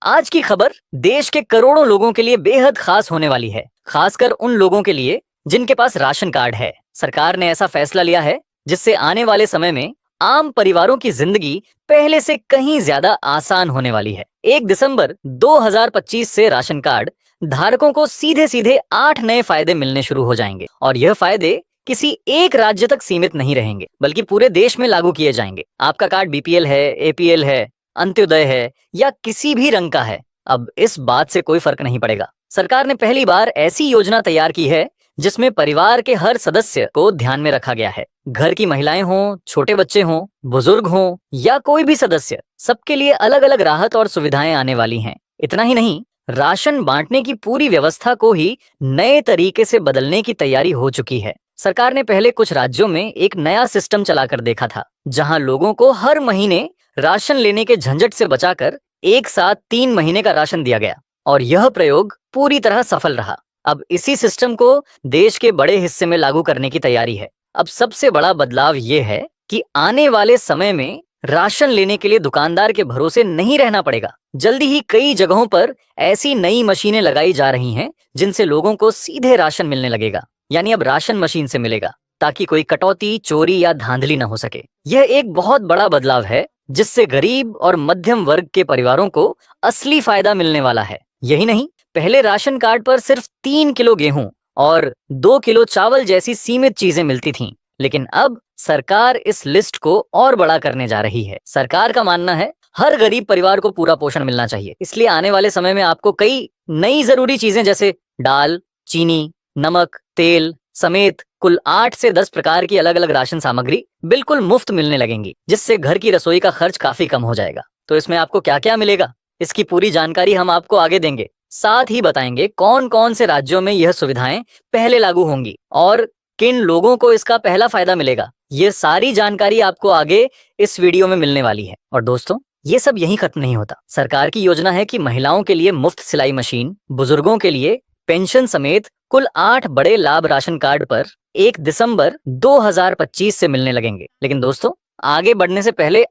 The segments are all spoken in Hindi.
आज की खबर देश के करोड़ों लोगों के लिए बेहद खास होने वाली है, खासकर उन लोगों के लिए जिनके पास राशन कार्ड है। सरकार ने ऐसा फैसला लिया है जिससे आने वाले समय में आम परिवारों की जिंदगी पहले से कहीं ज्यादा आसान होने वाली है। 1 दिसंबर 2025 से राशन कार्ड धारकों को सीधे सीधे 8 नए फायदे मिलने शुरू हो जाएंगे और यह फायदे किसी एक राज्य तक सीमित नहीं रहेंगे बल्कि पूरे देश में लागू किए जाएंगे। आपका कार्ड बीपीएल है, एपीएल है, अंत्योदय है या किसी भी रंग का है, अब इस बात से कोई फर्क नहीं पड़ेगा। सरकार ने पहली बार ऐसी योजना तैयार की है जिसमें परिवार के हर सदस्य को ध्यान में रखा गया है। घर की महिलाएं हों, छोटे बच्चे हों, बुजुर्ग हों या कोई भी सदस्य, सबके लिए अलग अलग राहत और सुविधाएं आने वाली हैं। इतना ही नहीं, राशन बांटने की पूरी व्यवस्था को ही नए तरीके से बदलने की तैयारी हो चुकी है। सरकार ने पहले कुछ राज्यों में एक नया सिस्टम चलाकर देखा था, जहां लोगों को हर महीने राशन लेने के झंझट से बचाकर एक साथ 3 महीने का राशन दिया गया और यह प्रयोग पूरी तरह सफल रहा। अब इसी सिस्टम को देश के बड़े हिस्से में लागू करने की तैयारी है। अब सबसे बड़ा बदलाव ये है कि आने वाले समय में राशन लेने के लिए दुकानदार के भरोसे नहीं रहना पड़ेगा। जल्दी ही कई जगहों पर ऐसी नई मशीनें लगाई जा रही हैं जिनसे लोगों को सीधे राशन मिलने लगेगा, यानी अब राशन मशीन से मिलेगा ताकि कोई कटौती, चोरी या धांधली न हो सके। यह एक बहुत बड़ा बदलाव है जिससे गरीब और मध्यम वर्ग के परिवारों को असली फायदा मिलने वाला है। यही नहीं, पहले राशन कार्ड पर सिर्फ 3 किलो गेहूं और 2 किलो चावल जैसी सीमित चीजें मिलती थीं, लेकिन अब सरकार इस लिस्ट को और बड़ा करने जा रही है। सरकार का मानना है हर गरीब परिवार को पूरा पोषण मिलना चाहिए, इसलिए आने वाले समय में आपको कई नई जरूरी चीजें जैसे दाल, चीनी, नमक, तेल समेत कुल 8 से 10 प्रकार की अलग अलग राशन सामग्री बिल्कुल मुफ्त मिलने लगेंगी, जिससे घर की रसोई का खर्च काफी कम हो जाएगा। तो इसमें आपको क्या क्या मिलेगा, इसकी पूरी जानकारी हम आपको आगे देंगे। साथ ही बताएंगे कौन कौन से राज्यों में यह सुविधाएं पहले लागू होंगी और किन लोगों को इसका पहला फायदा मिलेगा। ये सारी जानकारी आपको आगे इस वीडियो में मिलने वाली है। और दोस्तों, ये सब यहीं खत्म नहीं होता। सरकार की योजना है कि महिलाओं के लिए मुफ्त सिलाई मशीन, बुजुर्गों के लिए पेंशन समेत कुल 8 बड़े लाभ राशन कार्ड पर 1 दिसंबर 2025 से मिलने लगेंगे। लेकिन दोस्तों, आगे बढ़ने से पहले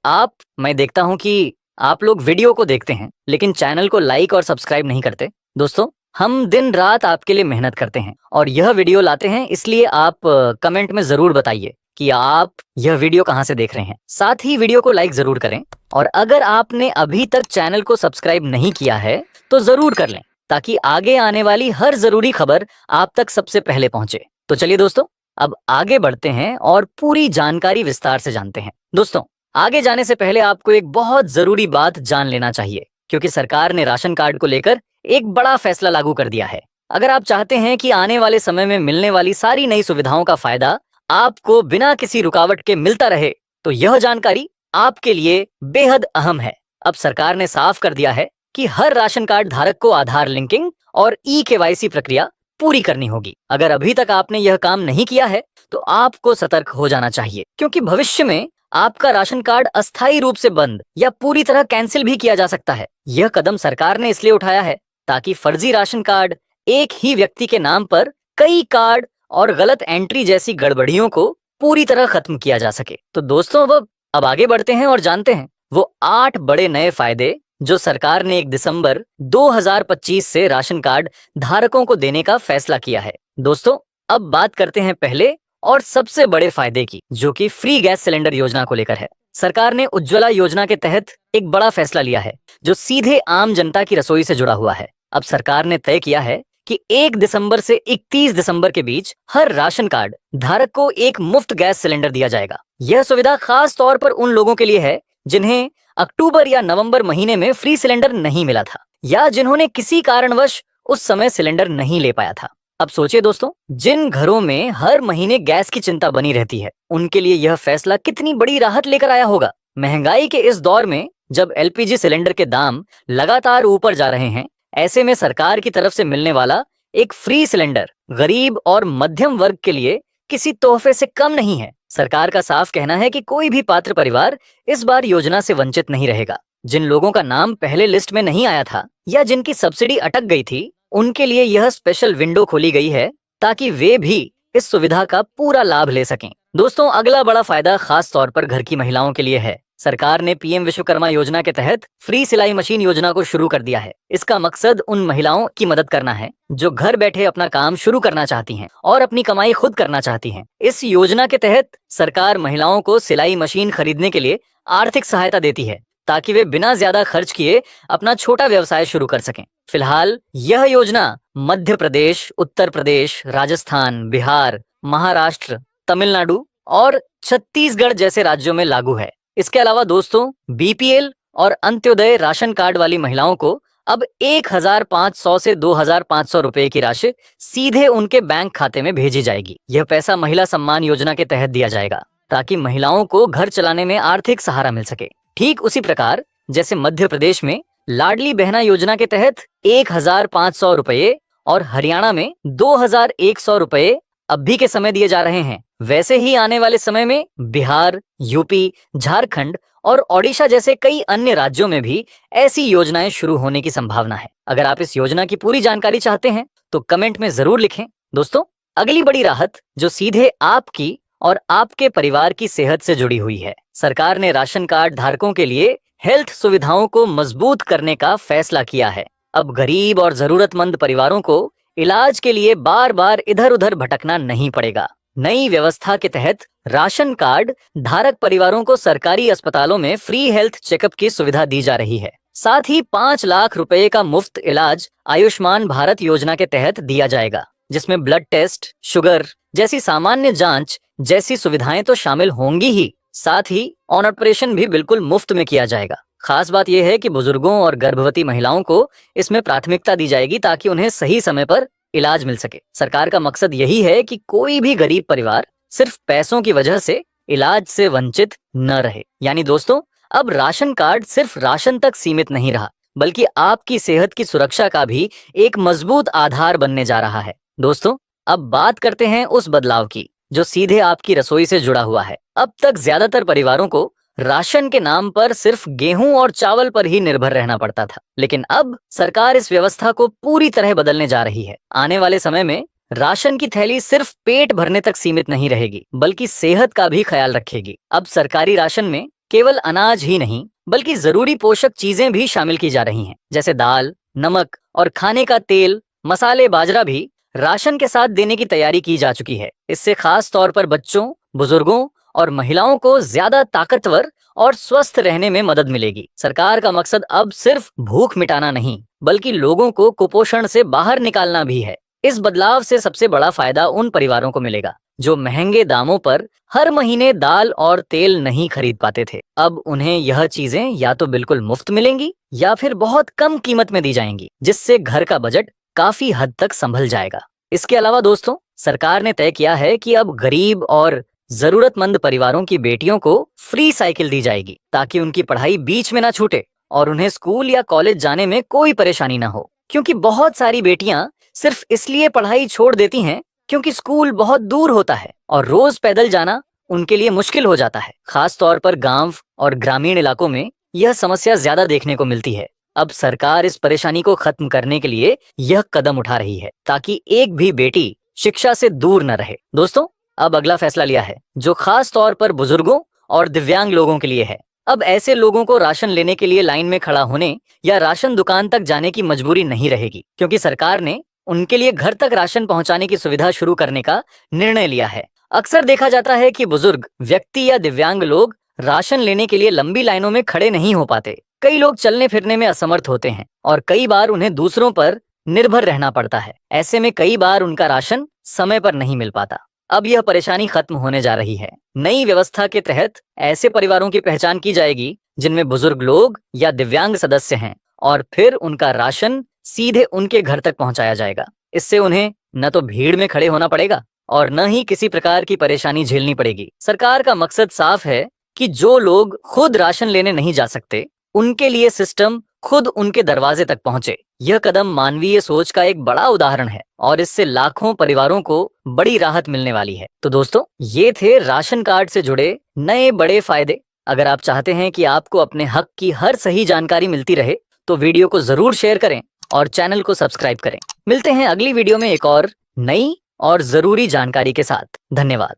मैं देखता हूं कि आप लोग वीडियो को देखते हैं लेकिन चैनल को लाइक और सब्सक्राइब नहीं करते। दोस्तों, हम दिन रात आपके लिए मेहनत करते हैं और यह वीडियो लाते हैं, इसलिए आप कमेंट में जरूर बताइए कि आप यह वीडियो कहां से देख रहे हैं। साथ ही वीडियो को लाइक जरूर करें और अगर आपने अभी तक चैनल को सब्सक्राइब नहीं किया है तो जरूर कर लें ताकि आगे आने वाली हर जरूरी खबर आप तक सबसे पहले पहुंचे। तो चलिए दोस्तों, अब आगे बढ़ते हैं और पूरी जानकारी विस्तार से जानते हैं। दोस्तों, आगे जाने से पहले आपको एक बहुत जरूरी बात जान लेना चाहिए, क्योंकि सरकार ने राशन कार्ड को लेकर एक बड़ा फैसला लागू कर दिया है। अगर आप चाहते हैं कि आने वाले समय में मिलने वाली सारी नई सुविधाओं का फायदा आपको बिना किसी रुकावट के मिलता रहे, तो यह जानकारी आपके लिए बेहद अहम है। अब सरकार ने साफ कर दिया है कि हर राशन कार्ड धारक को आधार लिंकिंग और ई-केवाईसी प्रक्रिया पूरी करनी होगी। अगर अभी तक आपने यह काम नहीं किया है तो आपको सतर्क हो जाना चाहिए, क्योंकि भविष्य में आपका राशन कार्ड अस्थायी रूप से बंद या पूरी तरह कैंसिल भी किया जा सकता है। यह कदम सरकार ने इसलिए उठाया है ताकि फर्जी राशन कार्ड, एक ही व्यक्ति के नाम पर कई कार्ड और गलत एंट्री जैसी गड़बड़ियों को पूरी तरह खत्म किया जा सके। तो दोस्तों, अब आगे बढ़ते हैं और जानते हैं वो 8 बड़े नए फायदे जो सरकार ने 1 दिसंबर 2025 से राशन कार्ड धारकों को देने का फैसला किया है। दोस्तों, अब बात करते हैं पहले और सबसे बड़े फायदे की, जो कि फ्री गैस सिलेंडर योजना को लेकर है। सरकार ने उज्ज्वला योजना के तहत एक बड़ा फैसला लिया है जो सीधे आम जनता की रसोई से जुड़ा हुआ है। अब सरकार ने तय किया है कि 1 दिसंबर से 31 दिसंबर के बीच हर राशन कार्ड धारक को एक मुफ्त गैस सिलेंडर दिया जाएगा। यह सुविधा खास तौर पर उन लोगों के लिए है जिन्हें अक्टूबर या नवंबर महीने में फ्री सिलेंडर नहीं मिला था या जिन्होंने किसी कारणवश उस समय सिलेंडर नहीं ले पाया था। अब सोचिए दोस्तों, जिन घरों में हर महीने गैस की चिंता बनी रहती है, उनके लिए यह फैसला कितनी बड़ी राहत लेकर आया होगा। महंगाई के इस दौर में जब एलपीजी सिलेंडर के दाम लगातार ऊपर जा रहे हैं, ऐसे में सरकार की तरफ से मिलने वाला एक फ्री सिलेंडर गरीब और मध्यम वर्ग के लिए किसी तोहफे से कम नहीं है। सरकार का साफ कहना है कि कोई भी पात्र परिवार इस बार योजना से वंचित नहीं रहेगा। जिन लोगों का नाम पहले लिस्ट में नहीं आया था या जिनकी सब्सिडी अटक गई थी, उनके लिए यह स्पेशल विंडो खोली गई है ताकि वे भी इस सुविधा का पूरा लाभ ले सकें। दोस्तों, अगला बड़ा फायदा खास तौर पर घर की महिलाओं के लिए है। सरकार ने पीएम विश्वकर्मा योजना के तहत फ्री सिलाई मशीन योजना को शुरू कर दिया है। इसका मकसद उन महिलाओं की मदद करना है जो घर बैठे अपना काम शुरू करना चाहती हैं और अपनी कमाई खुद करना चाहती हैं। इस योजना के तहत सरकार महिलाओं को सिलाई मशीन खरीदने के लिए आर्थिक सहायता देती है ताकि वे बिना ज्यादा खर्च किए अपना छोटा व्यवसाय शुरू कर सकें। फिलहाल यह योजना मध्य प्रदेश, उत्तर प्रदेश, राजस्थान, बिहार, महाराष्ट्र, तमिलनाडु और छत्तीसगढ़ जैसे राज्यों में लागू है। इसके अलावा दोस्तों, बीपीएल और अंत्योदय राशन कार्ड वाली महिलाओं को अब 1,500 से 2,500 रुपए की राशि सीधे उनके बैंक खाते में भेजी जाएगी। यह पैसा महिला सम्मान योजना के तहत दिया जाएगा ताकि महिलाओं को घर चलाने में आर्थिक सहारा मिल सके। ठीक उसी प्रकार जैसे मध्य प्रदेश में लाडली बहना योजना के तहत 1,500 रुपए और हरियाणा में 2,100 रुपए अभी के समय दिए जा रहे हैं, वैसे ही आने वाले समय में बिहार, यूपी, झारखंड और ओडिशा जैसे कई अन्य राज्यों में भी ऐसी योजनाएं शुरू होने की संभावना है। अगर आप इस योजना की पूरी जानकारी चाहते हैं तो कमेंट में जरूर लिखें। दोस्तों, अगली बड़ी राहत जो सीधे आपकी और आपके परिवार की सेहत से जुड़ी हुई है। सरकार ने राशन कार्ड धारकों के लिए हेल्थ सुविधाओं को मजबूत करने का फैसला किया है। अब गरीब और जरूरतमंद परिवारों को इलाज के लिए बार बार इधर उधर भटकना नहीं पड़ेगा। नई व्यवस्था के तहत राशन कार्ड धारक परिवारों को सरकारी अस्पतालों में फ्री हेल्थ चेकअप की सुविधा दी जा रही है। साथ ही 5 लाख रुपए का मुफ्त इलाज आयुष्मान भारत योजना के तहत दिया जाएगा, जिसमें ब्लड टेस्ट, शुगर जैसी सामान्य जांच जैसी सुविधाएं तो शामिल होंगी ही, साथ ही ऑन ऑपरेशन भी बिल्कुल मुफ्त में किया जाएगा। खास बात यह है कि बुजुर्गों और गर्भवती महिलाओं को इसमें प्राथमिकता दी जाएगी ताकि उन्हें सही समय पर इलाज मिल सके। सरकार का मकसद यही है कि कोई भी गरीब परिवार सिर्फ पैसों की वजह से इलाज से वंचित न रहे। यानी दोस्तों, अब राशन कार्ड सिर्फ राशन तक सीमित नहीं रहा, बल्कि आपकी सेहत की सुरक्षा का भी एक मजबूत आधार बनने जा रहा है। दोस्तों, अब बात करते हैं उस बदलाव की जो सीधे आपकी रसोई से जुड़ा हुआ है। अब तक ज्यादातर परिवारों को राशन के नाम पर सिर्फ गेहूं और चावल पर ही निर्भर रहना पड़ता था, लेकिन अब सरकार इस व्यवस्था को पूरी तरह बदलने जा रही है। आने वाले समय में राशन की थैली सिर्फ पेट भरने तक सीमित नहीं रहेगी, बल्कि सेहत का भी ख्याल रखेगी। अब सरकारी राशन में केवल अनाज ही नहीं, बल्कि जरूरी पोषक चीजें भी शामिल की जा रही हैं, जैसे दाल, नमक और खाने का तेल, मसाले, बाजरा भी राशन के साथ देने की तैयारी की जा चुकी है। इससे खास तौर पर बच्चों, बुजुर्गों और महिलाओं को ज्यादा ताकतवर और स्वस्थ रहने में मदद मिलेगी। सरकार का मकसद अब सिर्फ भूख मिटाना नहीं, बल्कि लोगों को कुपोषण से बाहर निकालना भी है। इस बदलाव से सबसे बड़ा फायदा उन परिवारों को मिलेगा जो महंगे दामों पर हर महीने दाल और तेल नहीं खरीद पाते थे। अब उन्हें यह चीजें या तो बिल्कुल मुफ्त मिलेंगी या फिर बहुत कम कीमत में दी जाएंगी, जिससे घर का बजट काफी हद तक संभल जाएगा। इसके अलावा दोस्तों, सरकार ने तय किया है कि अब गरीब और जरूरतमंद परिवारों की बेटियों को फ्री साइकिल दी जाएगी ताकि उनकी पढ़ाई बीच में ना छूटे और उन्हें स्कूल या कॉलेज जाने में कोई परेशानी ना हो। क्योंकि बहुत सारी बेटियां सिर्फ इसलिए पढ़ाई छोड़ देती हैं क्योंकि स्कूल बहुत दूर होता है और रोज पैदल जाना उनके लिए मुश्किल हो जाता है। खास तौर पर गांव और ग्रामीण इलाकों में यह समस्या ज्यादा देखने को मिलती है। अब सरकार इस परेशानी को खत्म करने के लिए यह कदम उठा रही है ताकि एक भी बेटी शिक्षा से दूर न रहे। दोस्तों, अब अगला फैसला लिया है जो खास तौर पर बुजुर्गों और दिव्यांग लोगों के लिए है। अब ऐसे लोगों को राशन लेने के लिए लाइन में खड़ा होने या राशन दुकान तक जाने की मजबूरी नहीं रहेगी, क्योंकि सरकार ने उनके लिए घर तक राशन पहुंचाने की सुविधा शुरू करने का निर्णय लिया है। अक्सर देखा जाता है कि बुजुर्ग व्यक्ति या दिव्यांग लोग राशन लेने के लिए लंबी लाइनों में खड़े नहीं हो पाते। कई लोग चलने फिरने में असमर्थ होते हैं और कई बार उन्हें दूसरों पर निर्भर रहना पड़ता है। ऐसे में कई बार उनका राशन समय पर नहीं मिल पाता। अब यह परेशानी खत्म होने जा रही है। नई व्यवस्था के तहत ऐसे परिवारों की पहचान की जाएगी जिनमें बुजुर्ग लोग या दिव्यांग सदस्य हैं और फिर उनका राशन सीधे उनके घर तक पहुंचाया जाएगा। इससे उन्हें न तो भीड़ में खड़े होना पड़ेगा और न ही किसी प्रकार की परेशानी झेलनी पड़ेगी। सरकार का मकसद साफ है कि जो लोग खुद राशन लेने नहीं जा सकते, उनके लिए सिस्टम खुद उनके दरवाजे तक पहुंचे। यह कदम मानवीय सोच का एक बड़ा उदाहरण है और इससे लाखों परिवारों को बड़ी राहत मिलने वाली है। तो दोस्तों, ये थे राशन कार्ड से जुड़े नए बड़े फायदे। अगर आप चाहते हैं कि आपको अपने हक की हर सही जानकारी मिलती रहे तो वीडियो को जरूर शेयर करें और चैनल को सब्सक्राइब करें। मिलते हैं अगली वीडियो में एक और नई और जरूरी जानकारी के साथ। धन्यवाद।